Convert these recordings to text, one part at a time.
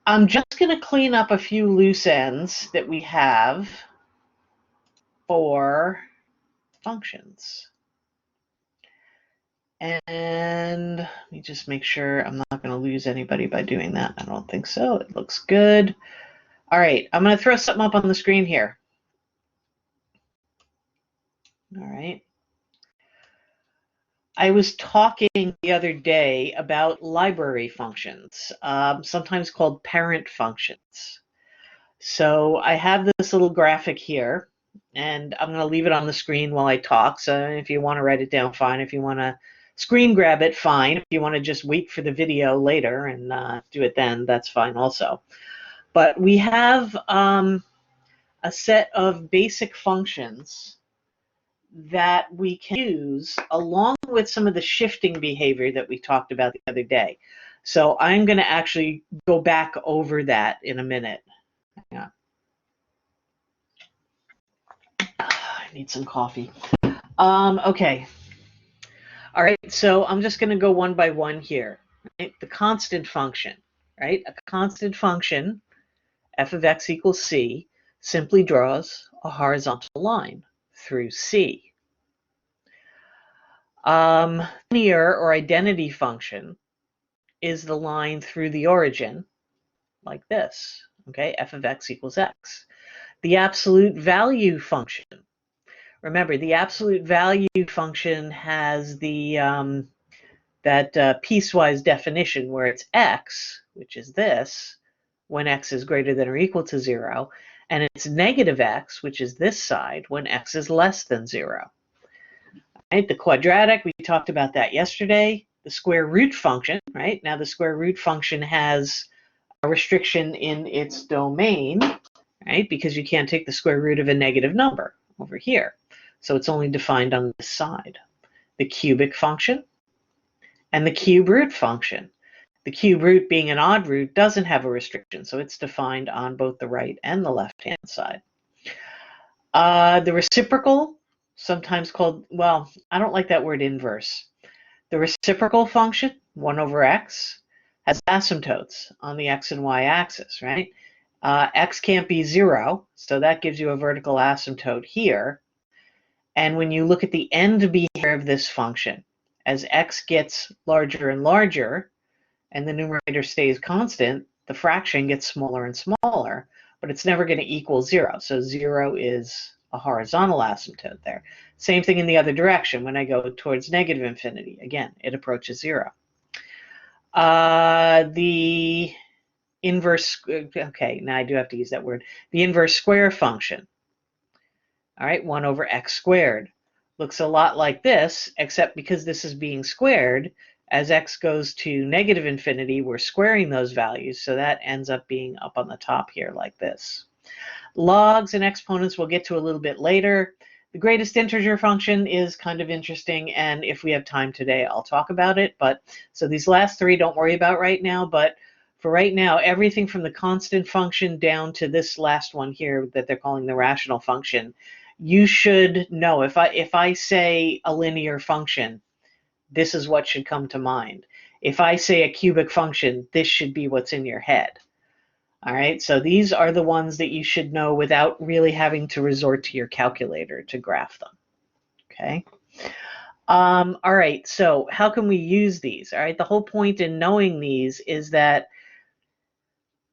I'm just going to clean up a few loose ends that we have for functions. And let me just make sure I'm not going to lose anybody by doing that. I don't think so. It looks good. All right, I'm going to throw something up on the screen here. All right. I was talking the other day about library functions, sometimes called parent functions. So I have this little graphic here, and I'm going to leave it on the screen while I talk. So if you want to write it down, fine. If you want to screen grab it, fine. If you want to just wait for the video later and do it then, that's fine also. But we have a set of basic functions that we can use along with some of the shifting behavior that we talked about the other day. So I'm going to actually go back over that in a minute. Yeah. I need some coffee. Okay. All right, so I'm just going to go one by one here. Right? The constant function, right? A constant function, f of x equals c, simply draws a horizontal line through c. Linear or identity function is the line through the origin, like this, okay? F of x equals x. The absolute value function. Remember, the absolute value function has the piecewise definition where it's x, which is this, when x is greater than or equal to 0, and it's negative x, which is this side, when x is less than 0. Right? The quadratic, we talked about that yesterday. The square root function, right? Now the square root function has a restriction in its domain, right? Because you can't take the square root of a negative number over here. So it's only defined on this side. The cubic function and the cube root function. The cube root, being an odd root, doesn't have a restriction, so it's defined on both the right and the left-hand side. The reciprocal, sometimes called, well, I don't like that word inverse. The reciprocal function, 1 over x, has asymptotes on the x and y axis, right? X can't be 0, so that gives you a vertical asymptote here. And when you look at the end behavior of this function, as x gets larger and larger, and the numerator stays constant, the fraction gets smaller and smaller, but it's never going to equal 0. So 0 is a horizontal asymptote there. Same thing in the other direction. When I go towards negative infinity, again, it approaches 0. The inverse, okay, now I do have to use that word. The inverse square function, all right, 1 over x squared. Looks a lot like this, except because this is being squared, as x goes to negative infinity, we're squaring those values, so that ends up being up on the top here like this. Logs and exponents we'll get to a little bit later. The greatest integer function is kind of interesting, and if we have time today, I'll talk about it. But so these last three, don't worry about right now, but for right now, everything from the constant function down to this last one here that they're calling the rational function, you should know. If I say a linear function, this is what should come to mind. If I say a cubic function, this should be what's in your head. All right, so these are the ones that you should know without really having to resort to your calculator to graph them. Okay. All right, so how can we use these? All right, the whole point in knowing these is that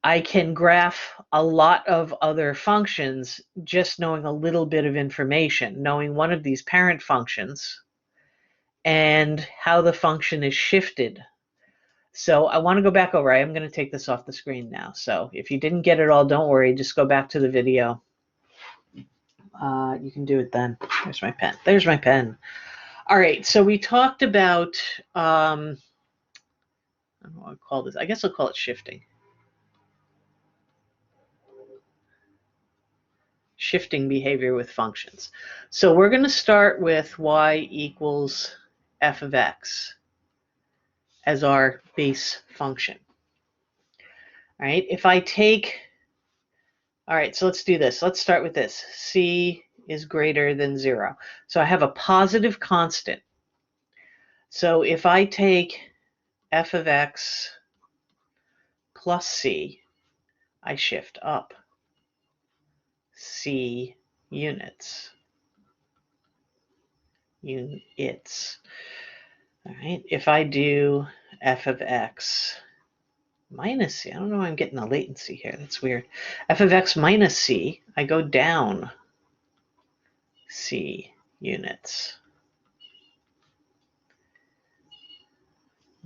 I can graph a lot of other functions just knowing a little bit of information, knowing one of these parent functions and how the function is shifted. So I want to go back over. I'm going to take this off the screen now. So if you didn't get it all, don't worry. Just go back to the video. You can do it then. There's my pen. There's my pen. All right. So we talked about, I don't know what I'll call this. I guess I'll call it shifting. Shifting behavior with functions. So we're going to start with y equals f of x as our base function. All right, if I take, all right, so let's do this. Let's start with this. C is greater than 0. So I have a positive constant. So if I take f of x plus c, I shift up C units. Units. All right, if I do f of x minus c, I don't know why I'm getting a latency here. That's weird. F of x minus c, I go down c units.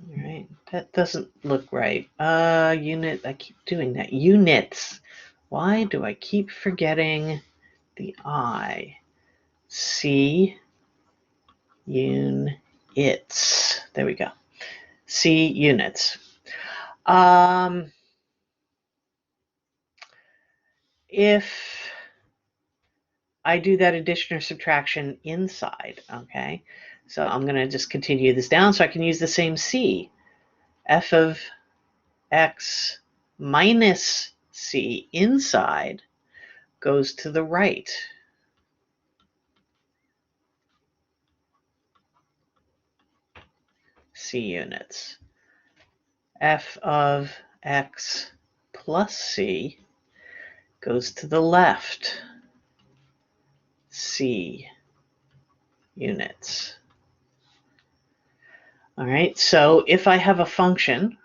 All right, that doesn't look right. Unit, I keep doing that. Units. Why do I keep forgetting the I? C units. There we go. C units. If I do that addition or subtraction inside, okay, so I'm going to just continue this down so I can use the same C. F of x minus c inside goes to the right. C units. F of x plus c goes to the left. C units. All right, so if I have a function,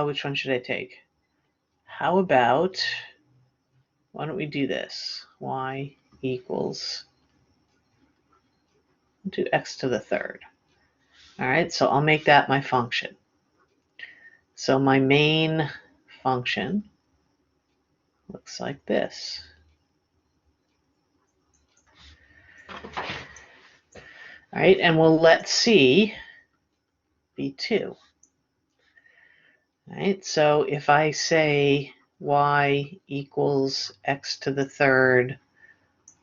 which one should I take? How about, why don't we do this? Y equals, do x to the third. All right, so I'll make that my function. So my main function looks like this. All right, and we'll let c be 2. All right, so if I say y equals x to the third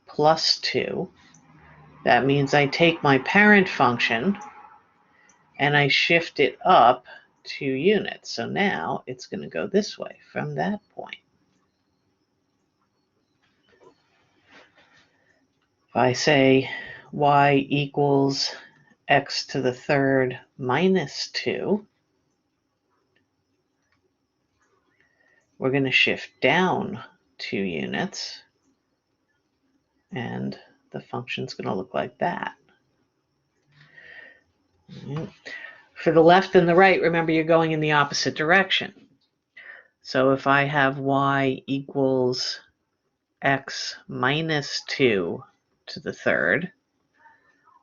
plus 2, that means I take my parent function and I shift it up 2 units. So now it's going to go this way from that point. If I say y equals x to the third minus 2, we're going to shift down 2 units, and the function's going to look like that. Right. For the left and the right, remember you're going in the opposite direction. So if I have y equals x minus 2 to the third,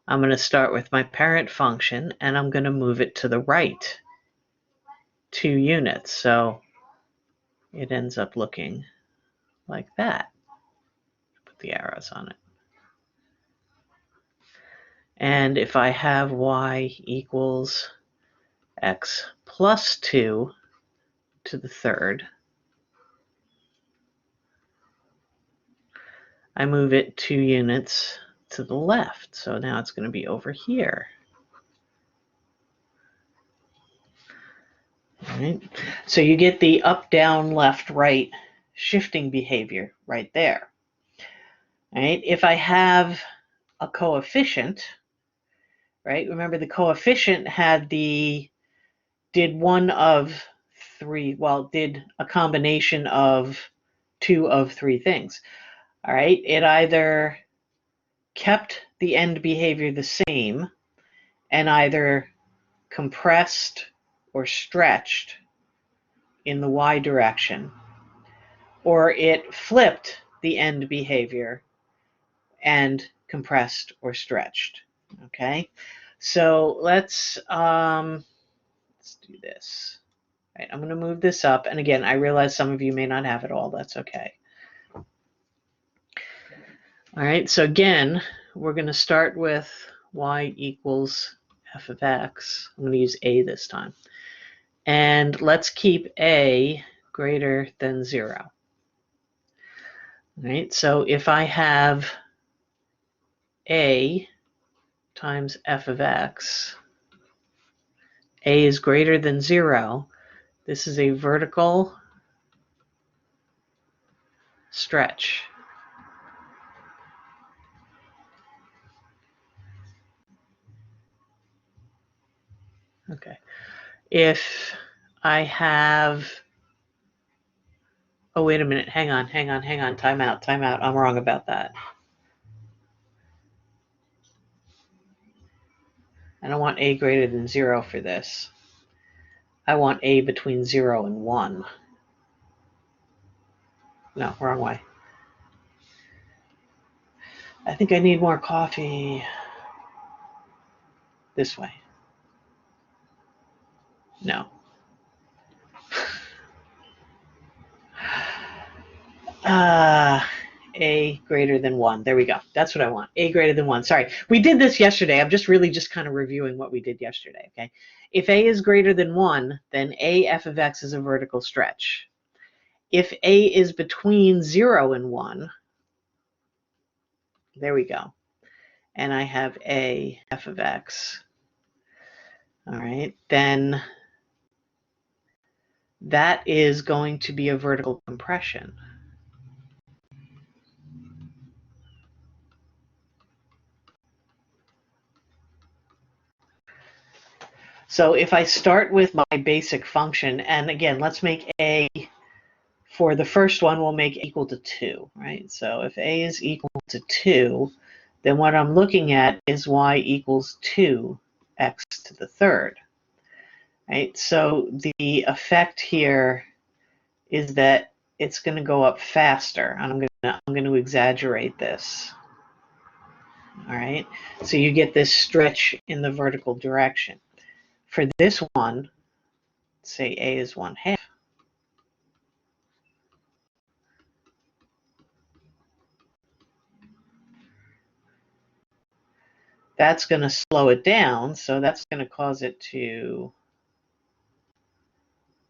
I'm going to start with my parent function and I'm going to move it to the right 2 units. So it ends up looking like that. Put the arrows on it. And if I have y equals x plus 2 to the third, I move it 2 units to the left. So now it's going to be over here. All right. So you get the up, down, left, right shifting behavior right there. All right. If I have a coefficient, right? Remember the coefficient had did one of 3, well, did a combination of 2 of 3 things. All right. It either kept the end behavior the same and either compressed or stretched in the y direction, or it flipped the end behavior and compressed or stretched. Okay, so let's do this. All right, I'm going to move this up, and again, I realize some of you may not have it all. That's okay. All right, so again, we're going to start with y equals f of x. I'm going to use a this time. And let's keep a greater than 0. All right, so if I have a times f of x, a is greater than 0, this is a vertical stretch. Okay. If I have Oh, wait a minute. Hang on. Time out. I'm wrong about that. I don't want a greater than 0 for this. I want a between 0 and 1. No, wrong way. I think I need more coffee. This way. No. A greater than 1. There we go. That's what I want. A greater than 1. Sorry. We did this yesterday. I'm just kind of reviewing what we did yesterday, okay? If A is greater than 1, then A f of x is a vertical stretch. If A is between 0 and 1, there we go. And I have A f of x. All right, then that is going to be a vertical compression. So if I start with my basic function, and again, let's make A, for the first one, we'll make equal to 2, right? So if A is equal to 2, then what I'm looking at is y equals 2x to the third, right? So the effect here is that it's going to go up faster. I'm going to exaggerate this. All right, so you get this stretch in the vertical direction. For this one, say A is 1/2. That's going to slow it down, so that's going to cause it to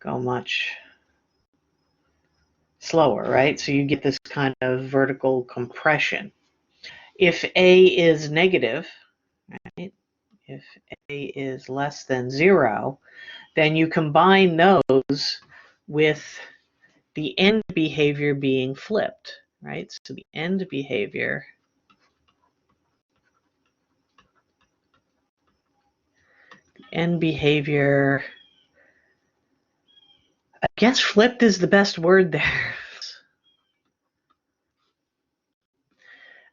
go much slower, right? So you get this kind of vertical compression. If A is negative, right? If A is less than 0, then you combine those with the end behavior being flipped, right? So the end behavior I guess flipped is the best word there.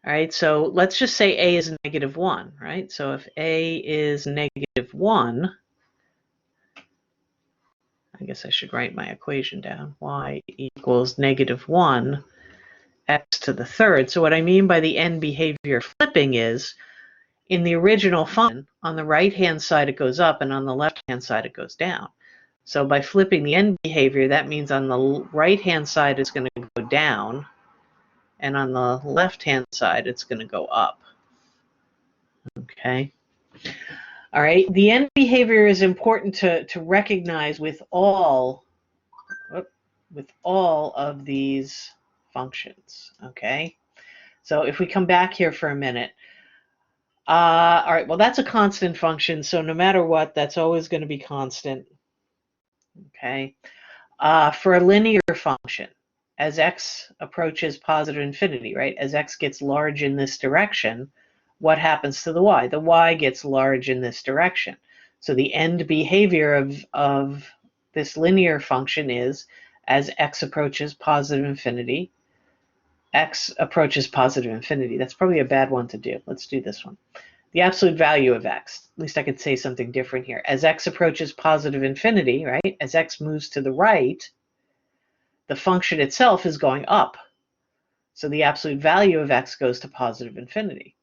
All right, so let's just say A is -1, right? So if A is -1, I guess I should write my equation down. Y equals -1 x to the third. So what I mean by the end behavior flipping is, in the original function, on the right-hand side it goes up, and on the left-hand side it goes down. So by flipping the end behavior, that means on the right-hand side it's going to go down, and on the left-hand side it's going to go up. Okay. All right. The end behavior is important to recognize with all of these functions. Okay. So if we come back here for a minute, all right. Well, that's a constant function, so no matter what, that's always going to be constant. Okay. For a linear function, as x approaches positive infinity, right? As x gets large in this direction, what happens to the y? The y gets large in this direction. So the end behavior of this linear function is, as x approaches positive infinity, x approaches positive infinity. That's probably a bad one to do. Let's do this one. The absolute value of x. At least I could say something different here. As x approaches positive infinity, right? As x moves to the right, the function itself is going up. So the absolute value of x goes to positive infinity.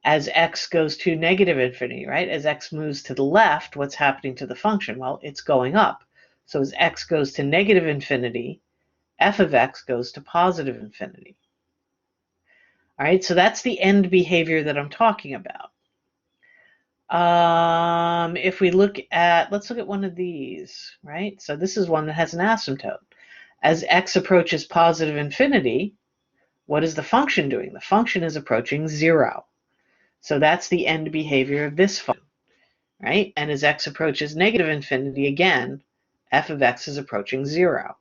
As x goes to negative infinity, right? As x moves to the left, what's happening to the function? Well, it's going up. So as x goes to negative infinity, f of x goes to positive infinity. All right, so that's the end behavior that I'm talking about. If we look at, let's look at one of these, right? So this is one that has an asymptote. As x approaches positive infinity, what is the function doing? The function is approaching 0. So that's the end behavior of this function, right? And as x approaches negative infinity, again, f of x is approaching 0.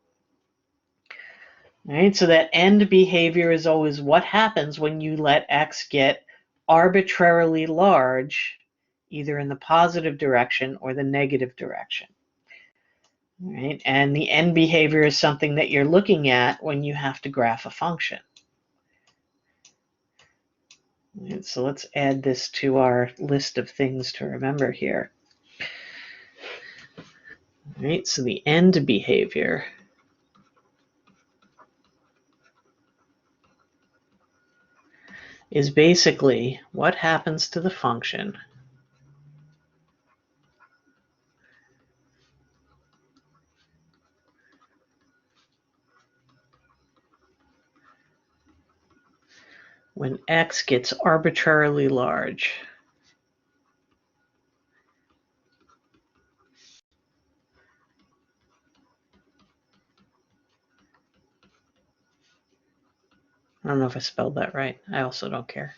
Right? So that end behavior is always what happens when you let x get arbitrarily large, either in the positive direction or the negative direction. right? And the end behavior is something that you're looking at when you have to graph a function. Right, so let's add this to our list of things to remember here. All right, so the end behavior is basically what happens to the function when x gets arbitrarily large. I don't know if I spelled that right. I also don't care.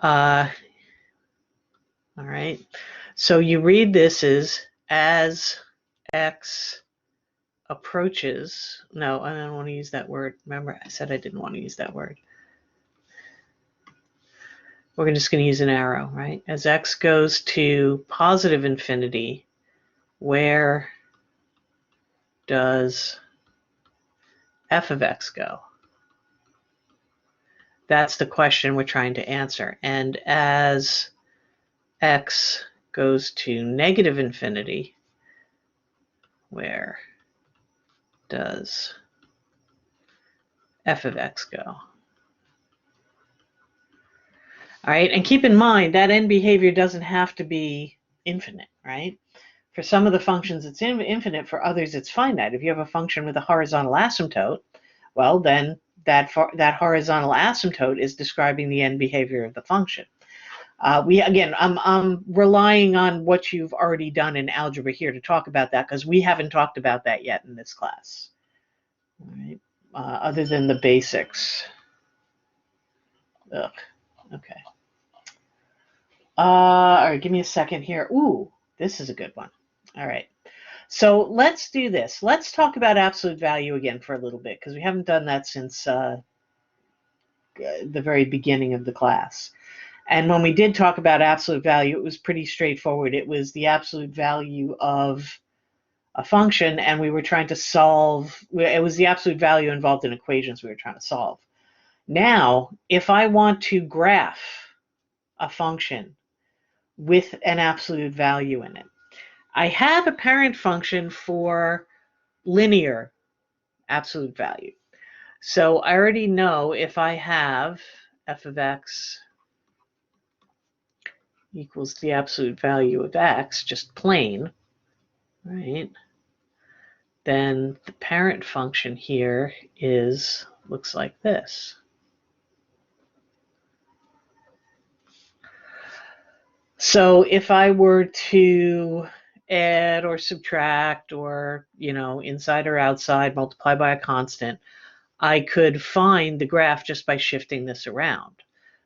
All right. So you read this as x approaches. No, I don't want to use that word. Remember, I said I didn't want to use that word. We're just going to use an arrow, right? As x goes to positive infinity, where does f of x go? That's the question we're trying to answer. And as x goes to negative infinity, where does f of x go? All right, and keep in mind that end behavior doesn't have to be infinite, right? For some of the functions it's infinite, for others it's finite. If you have a function with a horizontal asymptote, well then that horizontal asymptote is describing the end behavior of the function. I'm relying on what you've already done in algebra here to talk about that, because we haven't talked about that yet in this class. All right, other than the basics. Ugh. Okay. All right, give me a second here. Ooh, this is a good one. All right. So let's do this. Let's talk about absolute value again for a little bit, because we haven't done that since the very beginning of the class. And when we did talk about absolute value, it was pretty straightforward. It was the absolute value of a function, and we were trying to solve, it was the absolute value involved in equations we were trying to solve. Now, if I want to graph a function with an absolute value in it, I have a parent function for linear absolute value. So I already know if I have f of x equals the absolute value of x, just plain, right? Then the parent function here looks like this. So if I were to add or subtract, or, inside or outside, multiply by a constant, I could find the graph just by shifting this around.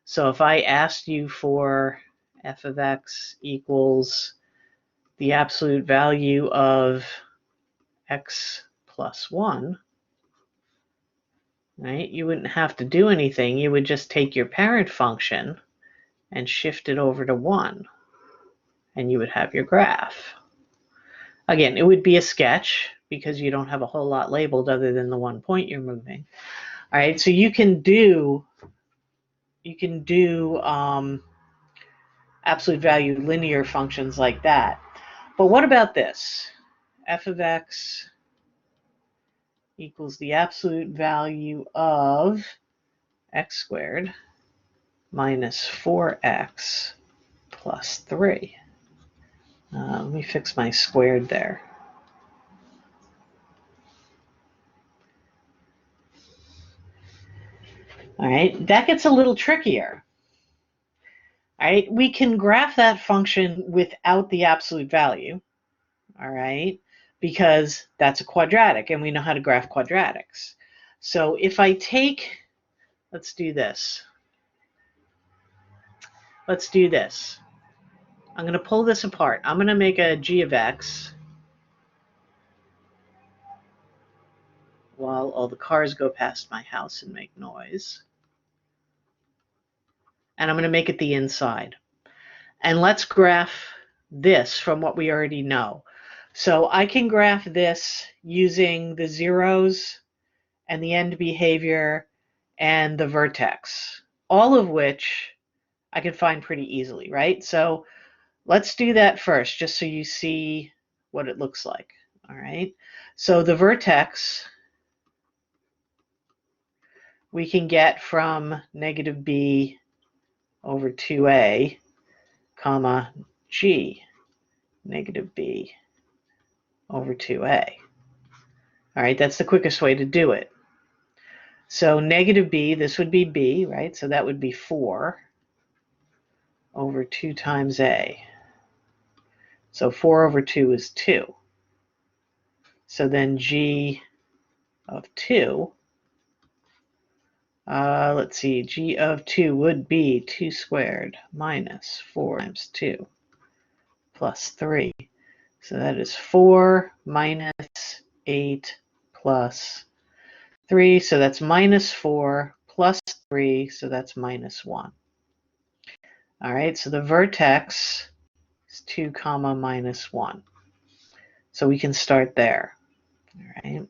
So if I asked you for f of x equals the absolute value of x plus 1, right, you wouldn't have to do anything. You would just take your parent function and shift it over to 1, and you would have your graph. Again, it would be a sketch because you don't have a whole lot labeled other than the 1 point you're moving. All right, so you can do absolute value linear functions like that. But what about this? F of x equals the absolute value of x squared minus 4x plus 3. Let me fix my squared there. All right, that gets a little trickier. All right, we can graph that function without the absolute value, all right, because that's a quadratic and we know how to graph quadratics. So if I take, let's do this. Let's do this. I'm going to pull this apart. I'm going to make a g of x while all the cars go past my house and make noise. And I'm going to make it the inside. And let's graph this from what we already know. So I can graph this using the zeros and the end behavior and the vertex, all of which I can find pretty easily, right? So let's do that first, just so you see what it looks like. All right. So the vertex we can get from negative b over 2a, comma, g, negative b over 2a. All right, that's the quickest way to do it. So negative b, this would be b, right? So that would be 4 over 2 times a. So 4 over 2 is 2. So then g of 2, let's see, g of 2 would be 2 squared minus 4 times 2 plus 3. So that is 4 minus 8 plus 3. So that's minus 4 plus 3. So that's minus 1. All right, so the vertex is 2 comma minus 1. So we can start there. All right.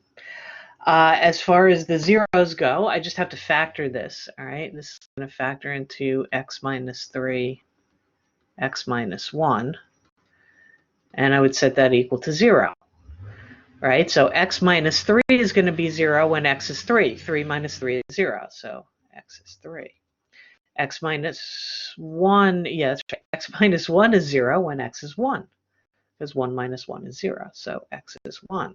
As far as the zeros go, I just have to factor this. All right, this is going to factor into x minus 3, x minus 1. And I would set that equal to 0. Right, so x minus 3 is going to be 0 when x is 3. 3 minus 3 is 0, so x is 3. X minus 1, yeah, that's right. X minus 1 is 0 when x is 1, because 1 minus 1 is 0, so x is 1.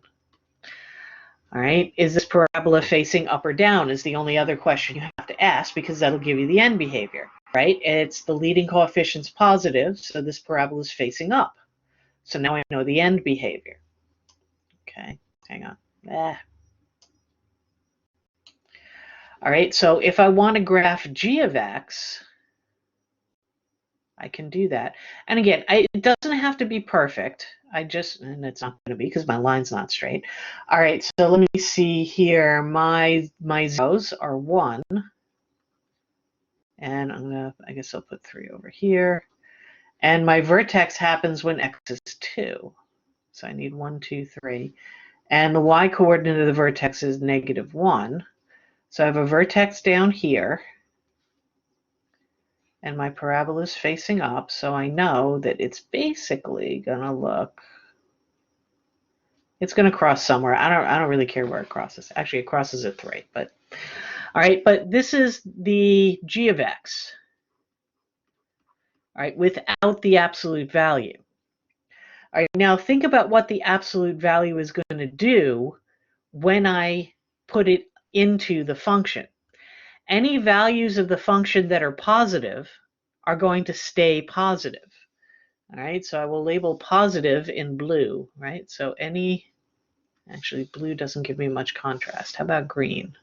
All right, is this parabola facing up or down is the only other question you have to ask, because that'll give you the end behavior, right? It's the leading coefficient's positive, so this parabola is facing up. So now I know the end behavior. Okay, hang on. All right, so if I want to graph g of x, I can do that. And again, it doesn't have to be perfect. And it's not going to be because my line's not straight. All right, so let me see here. My zeros are 1. And I guess I'll put 3 over here. And my vertex happens when x is 2. So I need 1, 2, 3. And the y-coordinate of the vertex is negative 1. So I have a vertex down here. And my parabola is facing up, so I know that it's basically gonna look, it's gonna cross somewhere. I don't really care where it crosses. Actually, it crosses at 3, but all right, but this is the g of x, all right, without the absolute value. All right, now think about what the absolute value is going to do when I put it into the function. Any values of the function that are positive are going to stay positive. All right, so I will label positive in blue, right? So actually blue doesn't give me much contrast. How about green?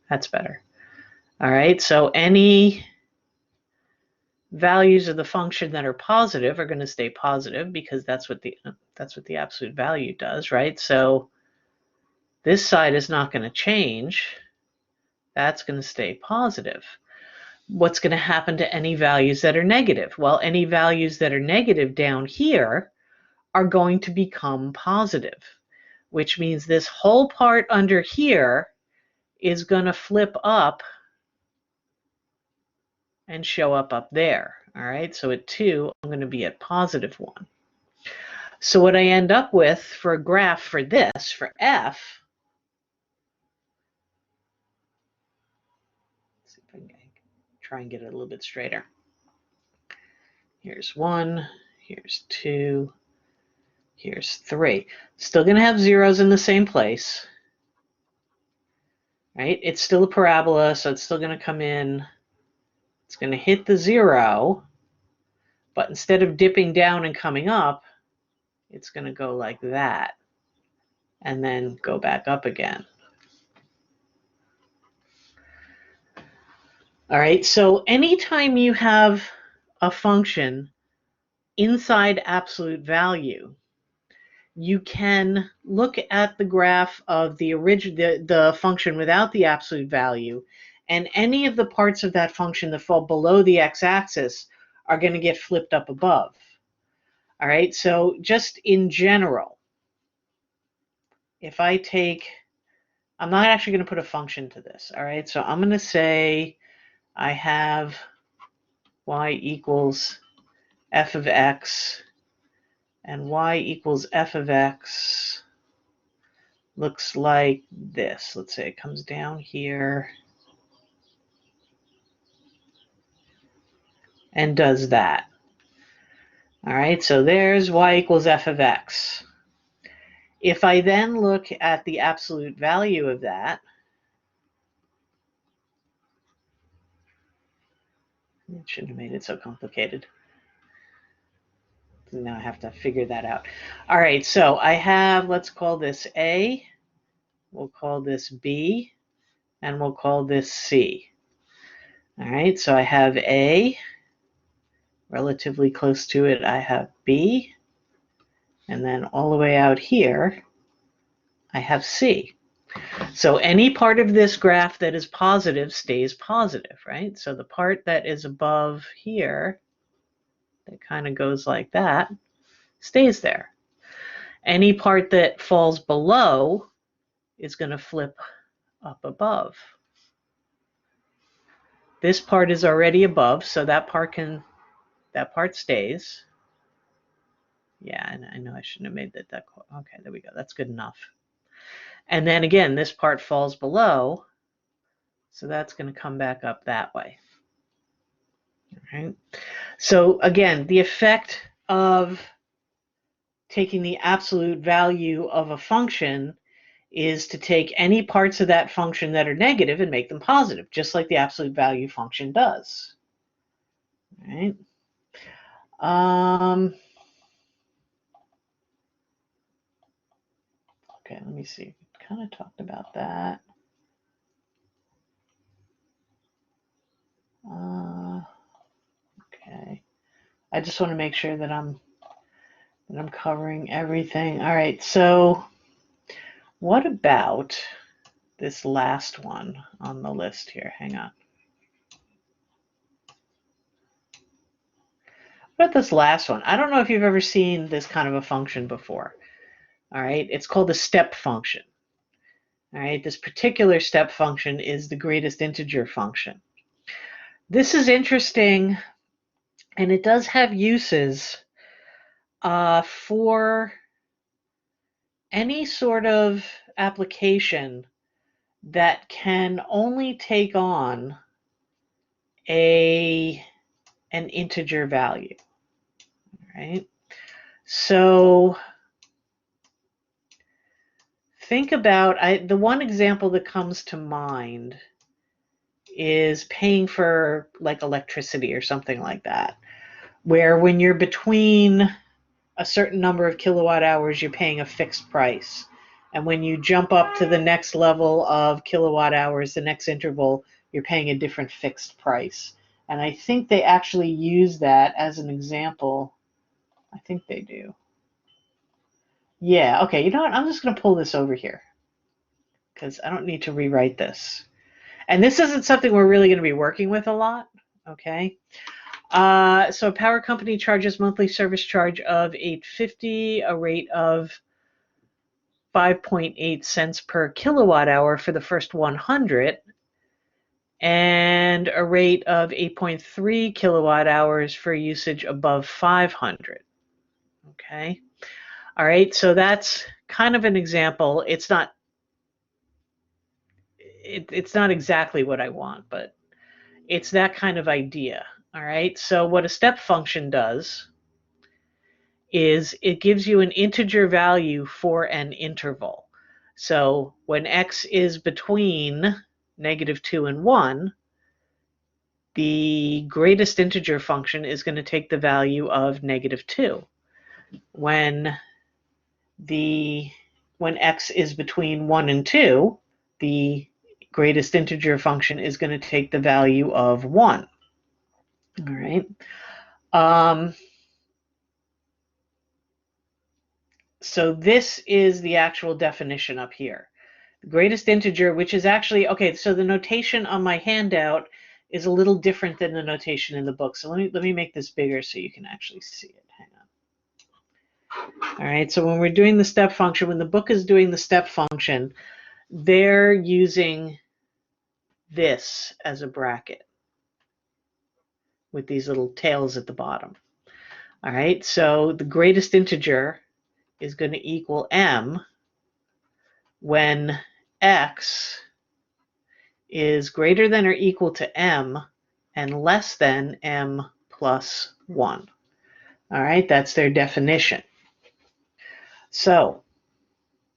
That's better. All right, so any values of the function that are positive are going to stay positive, because that's what the absolute value does, right? So this side is not going to change. That's going to stay positive. What's going to happen to any values that are negative? Well, any values that are negative down here are going to become positive, which means this whole part under here is going to flip up and show up there. All right, so at 2, I'm going to be at positive 1. So what I end up with for a graph for this, for f, let's see if I can try and get it a little bit straighter. Here's 1, here's 2, here's 3. Still going to have zeros in the same place, right? It's still a parabola, so it's still going to come in. It's going to hit the 0, but instead of dipping down and coming up, it's going to go like that and then go back up again. All right, so anytime you have a function inside absolute value, you can look at the graph of the function without the absolute value, and any of the parts of that function that fall below the x-axis are going to get flipped up above. All right, so just in general, if I take, I'm not actually going to put a function to this, all right? So I'm going to say I have y equals f of x, and y equals f of x looks like this. Let's say it comes down here and does that. All right, so there's y equals f of x. If I then look at the absolute value of that, it shouldn't have made it so complicated. Now I have to figure that out. All right, so I have, let's call this A, we'll call this B, and we'll call this C. All right, so I have A, relatively close to it, I have B, and then all the way out here, I have C. So any part of this graph that is positive stays positive, right? So the part that is above here, that kind of goes like that, stays there. Any part that falls below is going to flip up above. This part is already above, so that part stays. Yeah, and I know I shouldn't have made that. Okay, there we go. That's good enough. And then again, this part falls below, so that's going to come back up that way. All right. So again, the effect of taking the absolute value of a function is to take any parts of that function that are negative and make them positive, just like the absolute value function does. All right. Okay, let me see. We kind of talked about that. Okay. I just want to make sure that I'm covering everything. All right. So what about this last one on the list here? Hang on. What about this last one? I don't know if you've ever seen this kind of a function before. All right. It's called a step function. All right. This particular step function is the greatest integer function. This is interesting, and it does have uses for any sort of application that can only take on an integer value, right? So think about, the one example that comes to mind is paying for like electricity or something like that, where when you're between a certain number of kilowatt hours, you're paying a fixed price. And when you jump up to the next level of kilowatt hours, the next interval, you're paying a different fixed price. And I think they actually use that as an example. I think they do. Yeah, okay, you know what? I'm just going to pull this over here because I don't need to rewrite this. And this isn't something we're really going to be working with a lot, okay? So a power company charges monthly service charge of $8.50, a rate of 5.8 cents per kilowatt hour for the first 100, and a rate of 8.3 kilowatt hours for usage above 500. Okay. All right. So that's kind of an example. It's not exactly what I want, but it's that kind of idea. All right. So what a step function does is it gives you an integer value for an interval. So when x is between -2 and 1, the greatest integer function is going to take the value of -2. When x is between 1 and 2, the greatest integer function is going to take the value of 1. All right. So this is the actual definition up here. The greatest integer, which is actually, okay, so the notation on my handout is a little different than the notation in the book. So let me make this bigger so you can actually see it. Hang on. All right, so when we're doing the step function, when the book is doing the step function, they're using this as a bracket with these little tails at the bottom. All right, so the greatest integer is going to equal m when x is greater than or equal to m and less than m plus 1. All right, that's their definition. So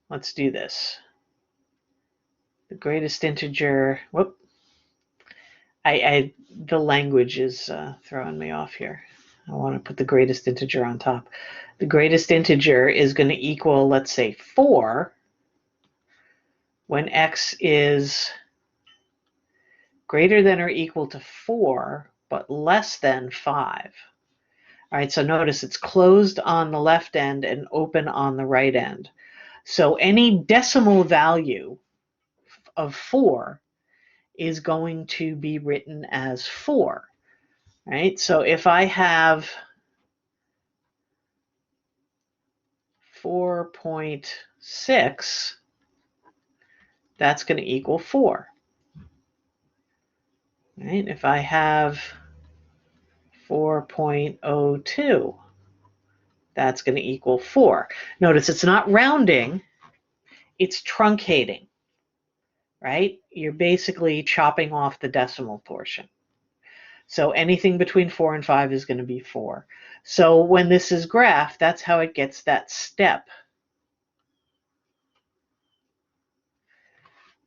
let's do this. The greatest integer, whoop, the language is throwing me off here. I want to put the greatest integer on top. The greatest integer is going to equal, let's say, 4 when x is greater than or equal to 4, but less than 5. All right, so notice it's closed on the left end and open on the right end. So any decimal value of 4 is going to be written as 4. Right? So if I have 4.6, that's going to equal 4. Right? If I have 4.02, that's going to equal 4. Notice it's not rounding, it's truncating. Right? You're basically chopping off the decimal portion. So anything between 4 and 5 is going to be 4. So when this is graphed, that's how it gets that step.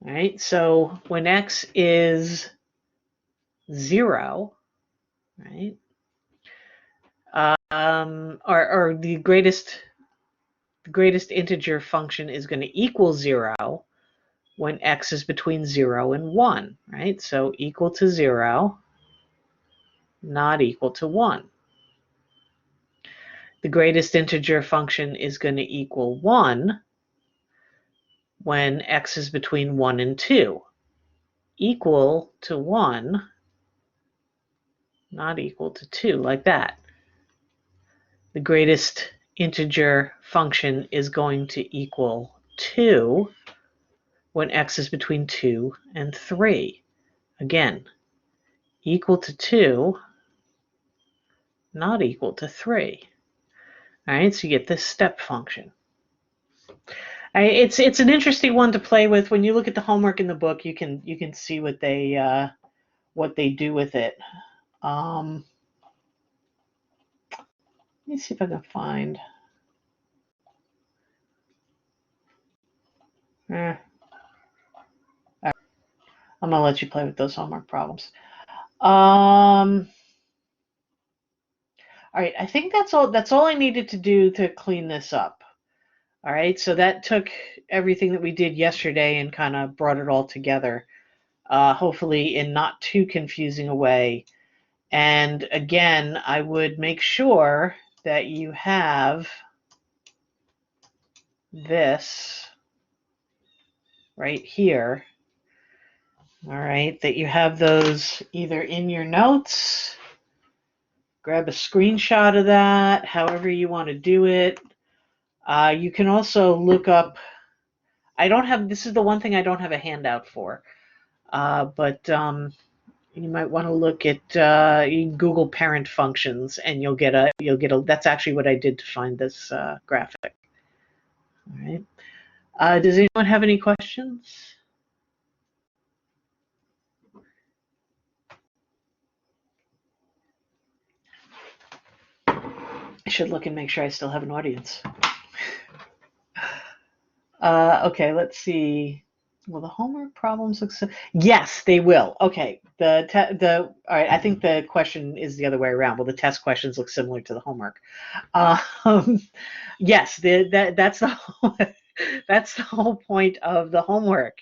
All right, so when x is 0, right, or the greatest integer function is going to equal 0 when x is between 0 and 1, right? So equal to 0, not equal to 1. The greatest integer function is going to equal 1 when x is between 1 and 2. Equal to 1, not equal to 2, like that. The greatest integer function is going to equal 2 when x is between 2 and 3. Again, equal to 2, not equal to 3. All right, so you get this step function. It's an interesting one to play with. When you look at the homework in the book, you can see what they do with it. Let me see if I can find. I'm gonna let you play with those homework problems. All right, I think that's all. That's all I needed to do to clean this up. All right, so that took everything that we did yesterday and kind of brought it all together, hopefully in not too confusing a way. And again, I would make sure that you have this right here. All right, that you have those either in your notes, grab a screenshot of that, however you want to do it. You can also look up, this is the one thing I don't have a handout for, but you might want to look at, you can Google parent functions and you'll get a, that's actually what I did to find this graphic. All right. Does anyone have any questions? I should look and make sure I still have an audience. Okay, let's see. Will the homework problems look so? Yes, they will. Okay. All right. I think the question is the other way around. Will the test questions look similar to the homework? Yes. That's the whole, that's the whole point of the homework.